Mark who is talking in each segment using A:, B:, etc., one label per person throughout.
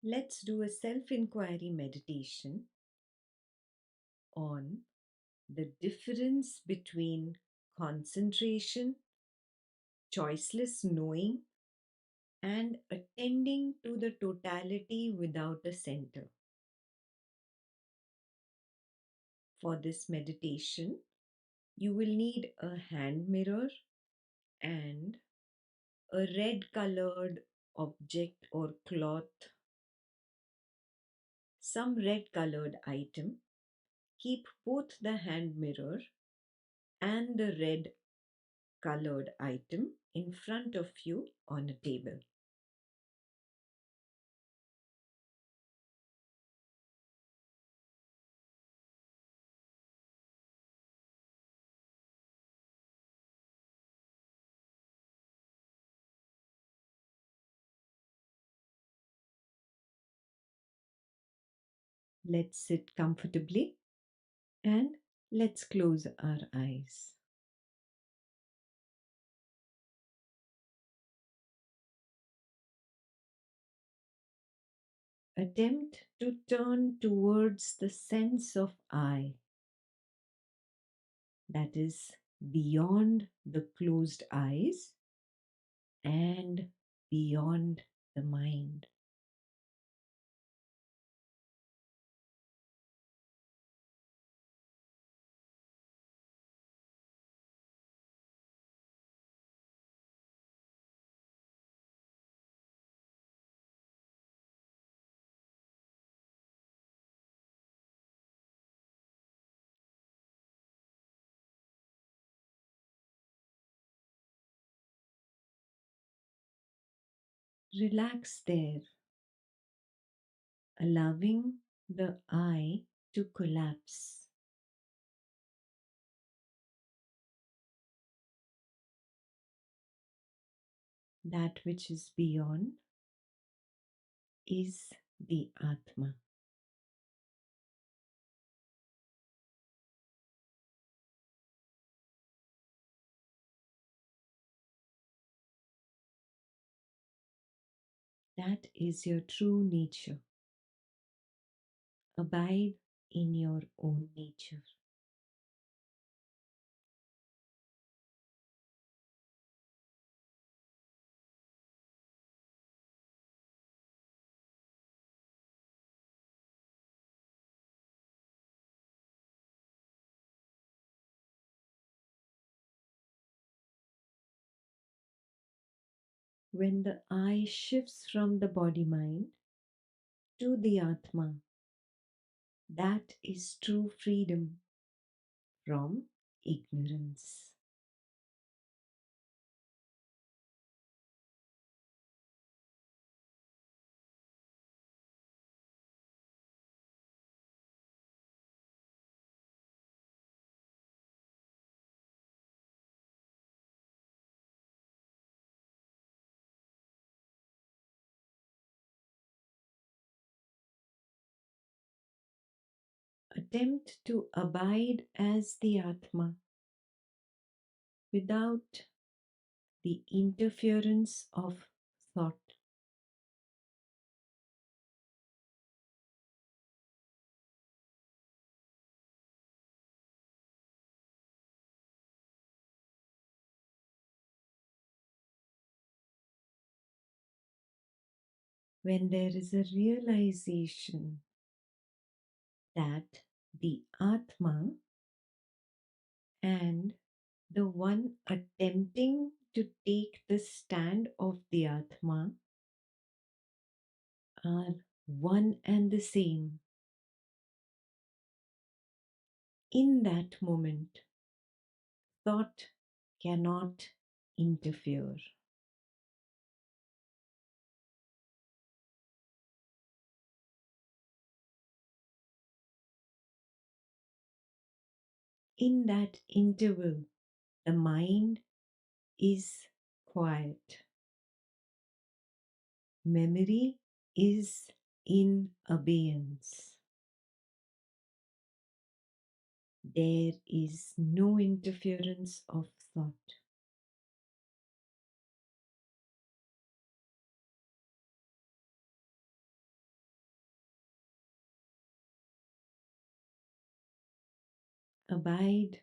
A: Let's do a self inquiry meditation on the difference between concentration, choiceless knowing, and attending to the totality without a center. For this meditation, you will need a hand mirror and a red colored object or cloth, some red colored item. Keep both the hand mirror and the red colored item in front of you on a table. Let's sit comfortably and let's close our eyes. Attempt to turn towards the sense of I that is beyond the closed eyes and beyond the mind. Relax there, allowing the I to collapse. That which is beyond is the Atma. That is your true nature. Abide in your own nature. When the I shifts from the body mind to the Atma, that is true freedom from ignorance. Attempt to abide as the Atma without the interference of thought. When there is a realization that the Atma and the one attempting to take the stand of the Atma are one and the same. In that moment, thought cannot interfere. In that interval, the mind is quiet. Memory is in abeyance. There is no interference of thought. Abide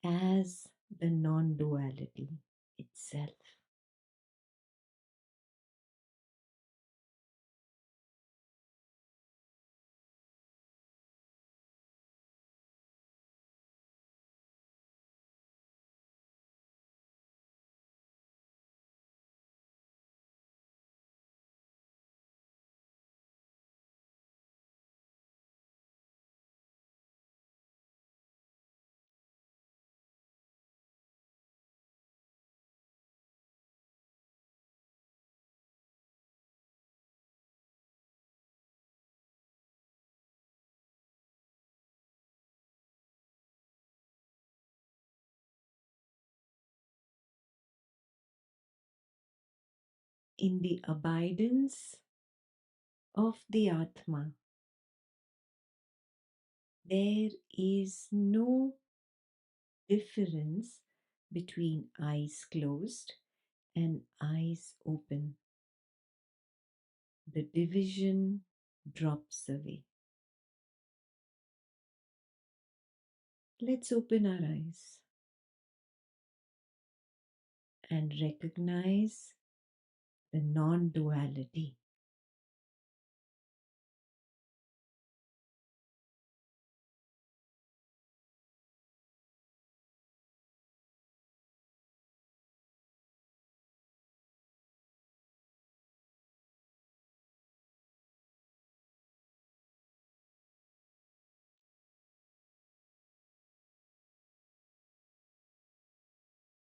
A: as the non duality itself. In the abidance of the Atma, there is no difference between eyes closed and eyes open. The division drops away. Let's open our eyes and recognize the non duality.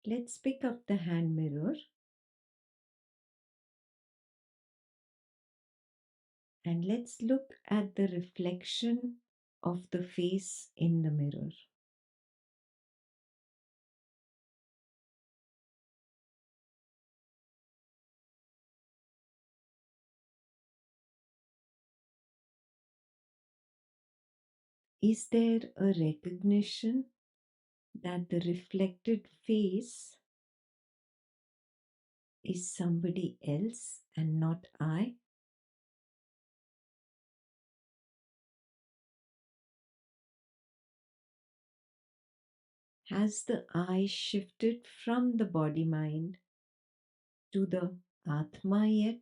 A: Let's pick up the hand mirror and let's look at the reflection of the face in the mirror. Is there a recognition that the reflected face is somebody else and not I? Has the I shifted from the body mind to the Atma yet?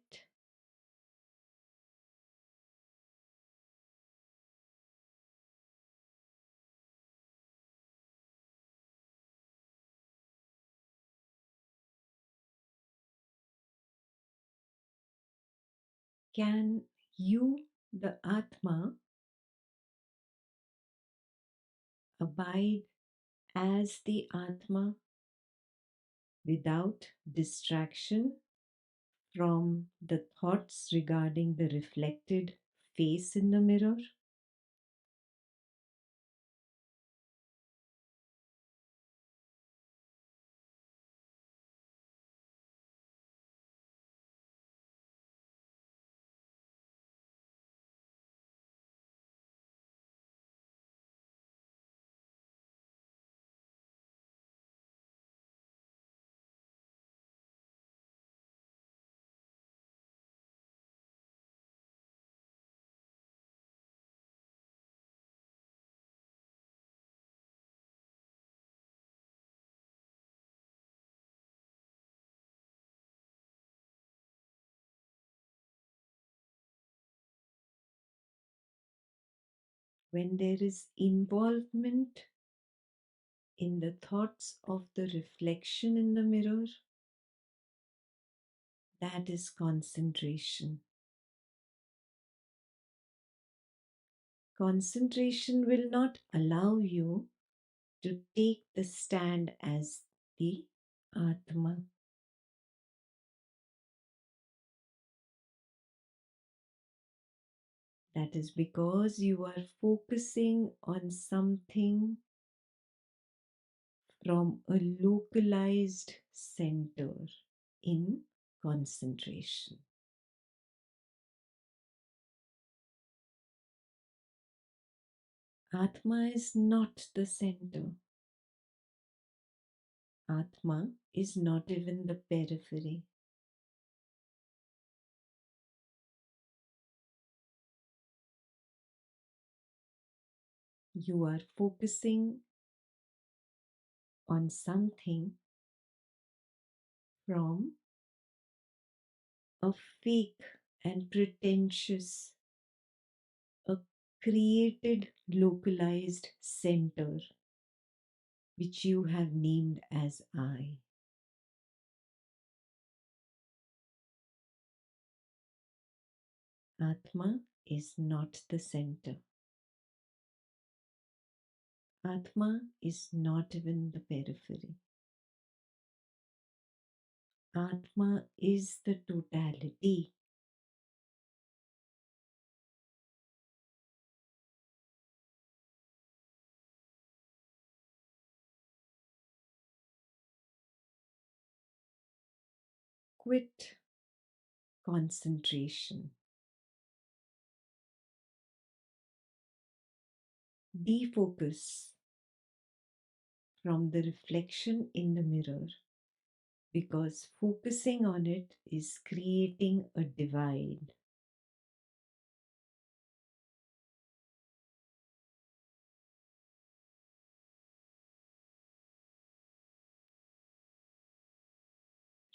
A: Can you, the Atma, abide as the Atma without distraction from the thoughts regarding the reflected face in the mirror? When there is involvement in the thoughts of the reflection in the mirror, that is concentration. Concentration will not allow you to take the stand as the Atma. That is because you are focusing on something from a localized center in concentration. Atma is not the center. Atma is not even the periphery. You are focusing on something from a fake and pretentious, a created localized center which you have named as I. Atma is not the center. Atma is not even the periphery. Atma is the totality. Quit concentration. Defocus from the reflection in the mirror because focusing on it is creating a divide.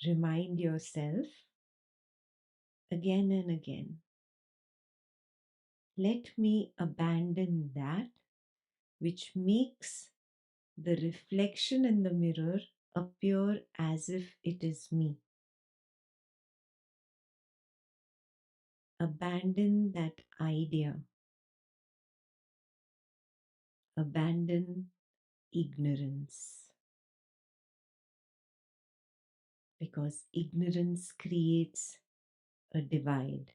A: Remind yourself again and again, let me abandon that which makes the reflection in the mirror appear as if it is me. Abandon that idea. Abandon ignorance. Because ignorance creates a divide,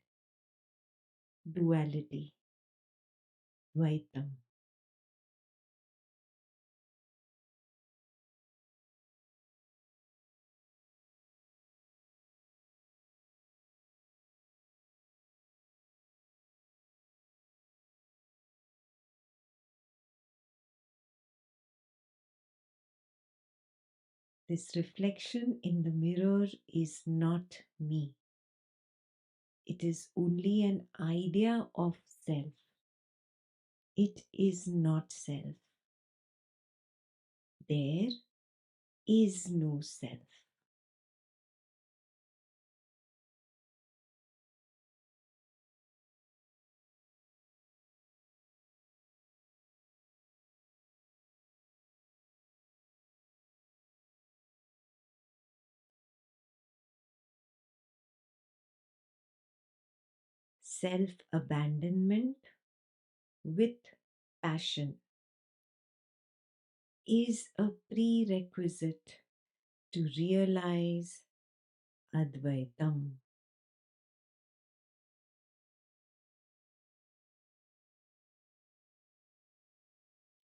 A: duality, Vaitam. This reflection in the mirror is not me. It is only an idea of self. It is not self. There is no self. Self abandonment with passion is a prerequisite to realize Advaitam.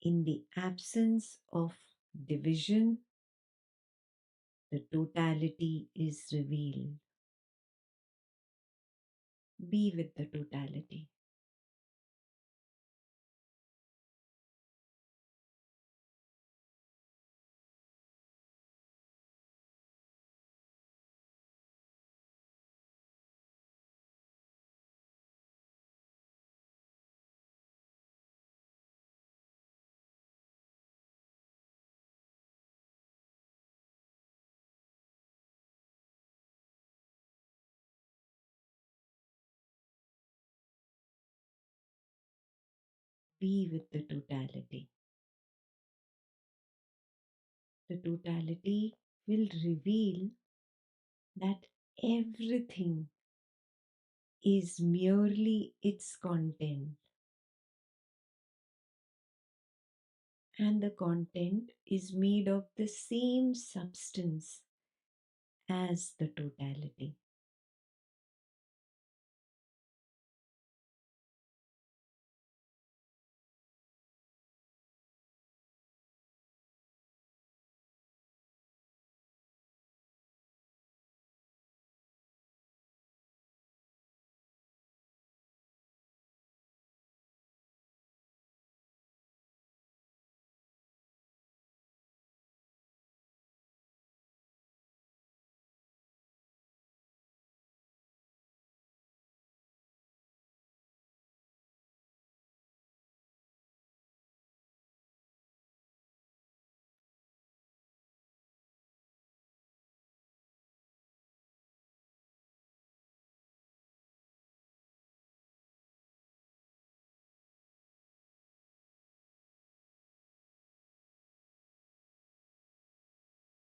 A: In the absence of division, the totality is revealed. Be with the totality. Be with the totality. The totality will reveal that everything is merely its content, and the content is made of the same substance as the totality.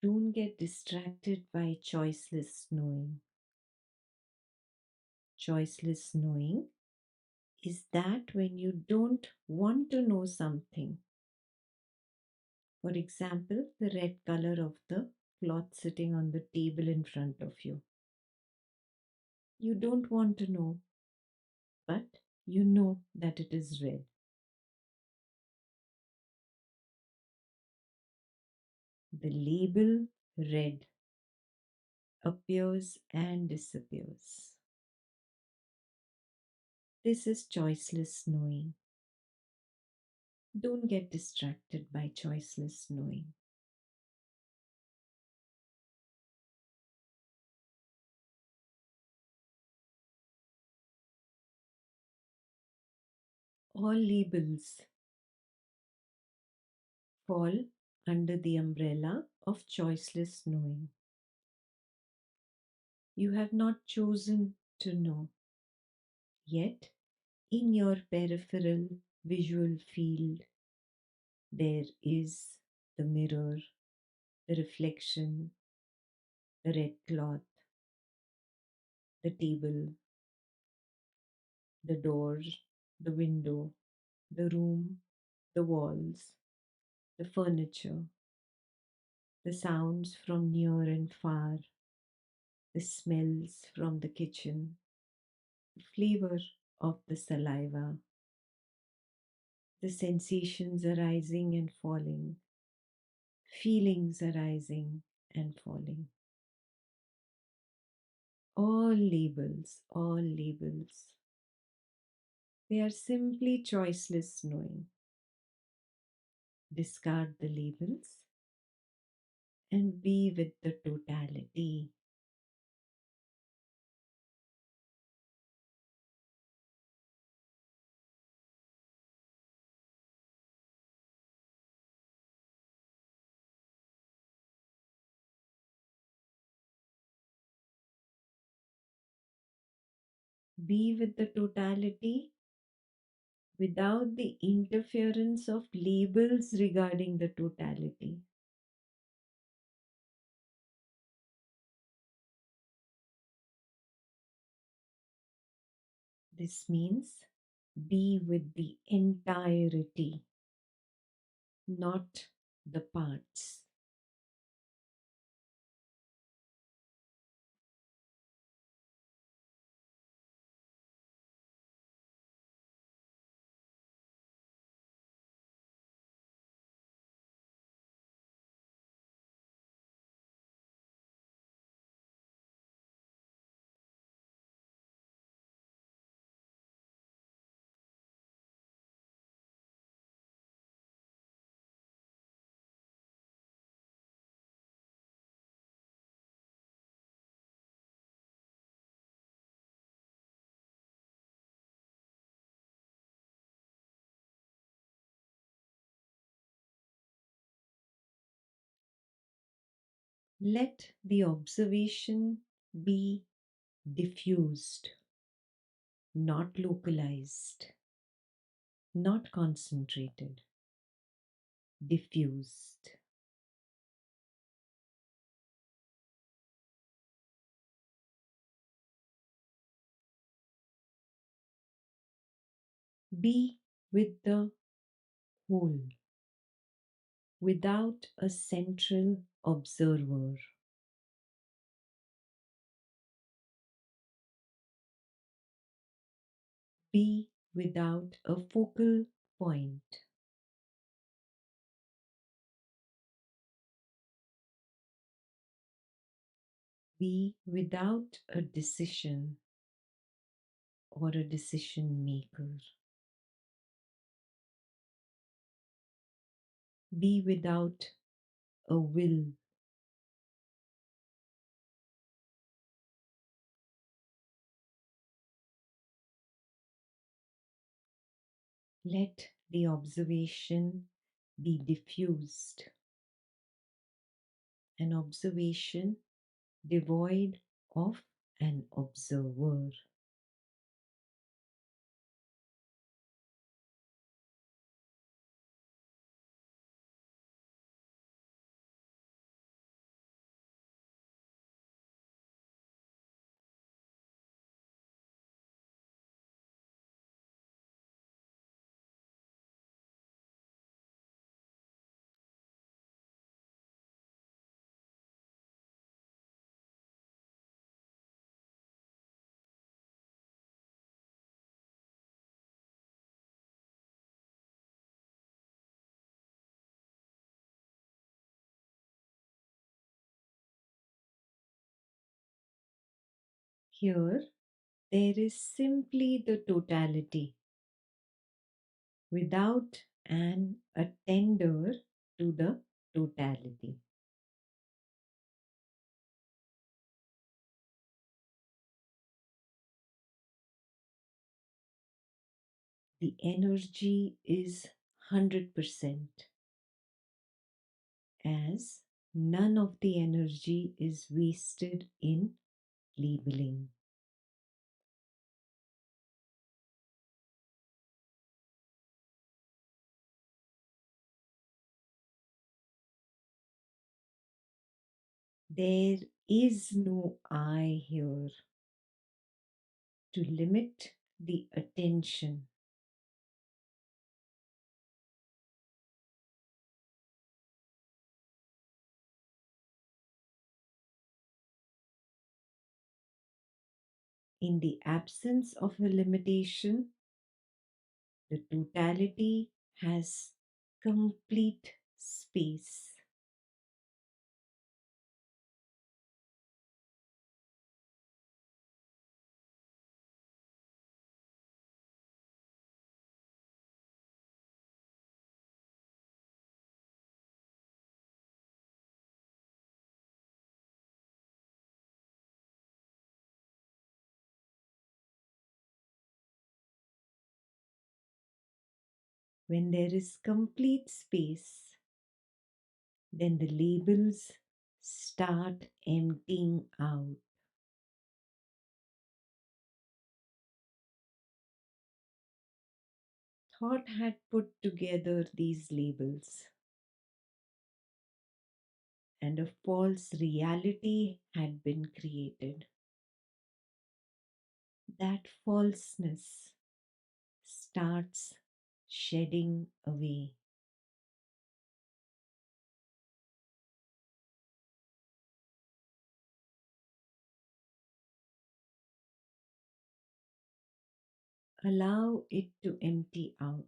A: Don't get distracted by choiceless knowing. Choiceless knowing is that when you don't want to know something, for example, the red color of the cloth sitting on the table in front of you. You don't want to know, but you know that it is red. The label red appears and disappears. This is choiceless knowing. Don't get distracted by choiceless knowing. All labels fall under the umbrella of choiceless knowing. You have not chosen to know, yet in your peripheral visual field, there is the mirror, the reflection, the red cloth, the table, the door, the window, the room, the walls, the furniture, the sounds from near and far, the smells from the kitchen, the flavor of the saliva, the sensations arising and falling, feelings arising and falling. All labels, all labels. They are simply choiceless knowing. Discard the labels and be with the totality. Be with the totality without the interference of labels regarding the totality. This means be with the entirety, not the parts. Let the observation be diffused, not localized, not concentrated, diffused. Be with the whole without a central observer. Be without a focal point. Be without a decision or a decision maker. Be without a will. Let the observation be diffused. An observation devoid of an observer. Here, there is simply the totality without an attender to the totality. The energy is 100%, as none of the energy is wasted in labeling. There is no I here to limit the attention. In the absence of a limitation, the totality has complete space. When there is complete space, then the labels start emptying out. Thought had put together these labels, and a false reality had been created. That falseness starts shedding away. Allow it to empty out,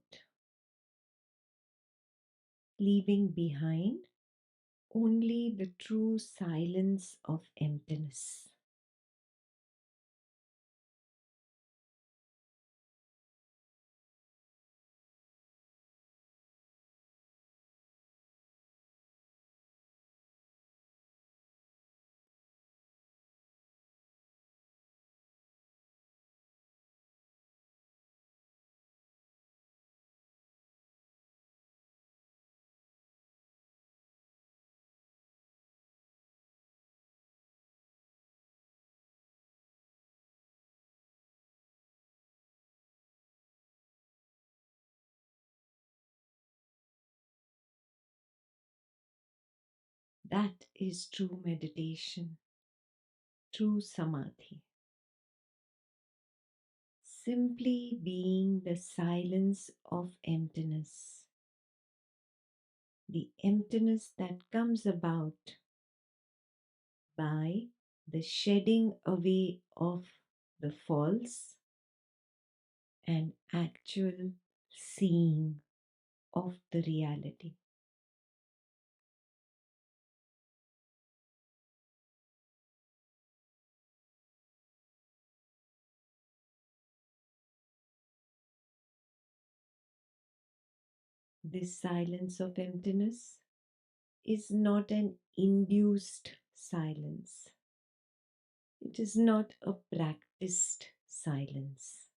A: leaving behind only the true silence of emptiness. That is true meditation, true samadhi. Simply being the silence of emptiness, the emptiness that comes about by the shedding away of the false and actual seeing of the reality. This silence of emptiness is not an induced silence. It is not a practiced silence.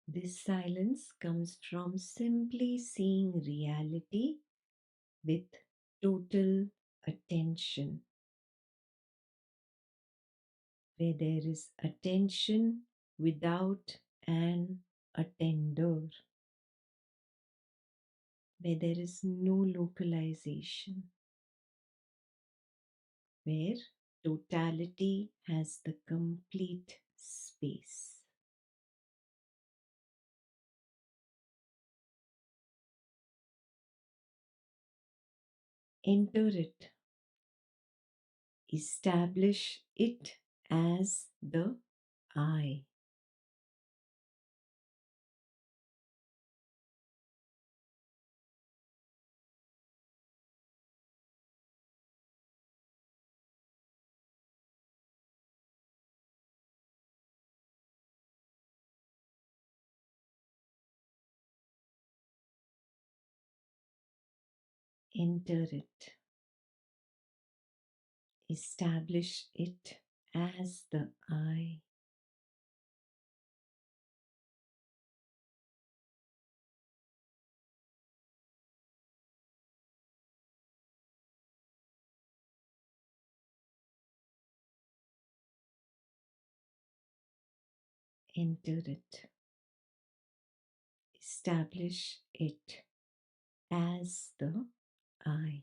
A: This silence comes from simply seeing reality with total attention, where there is attention without an attender, where there is no localization, where totality has the complete space. Enter it, establish it as the I. Enter it. Establish it as the I. Enter it. Establish it as the I.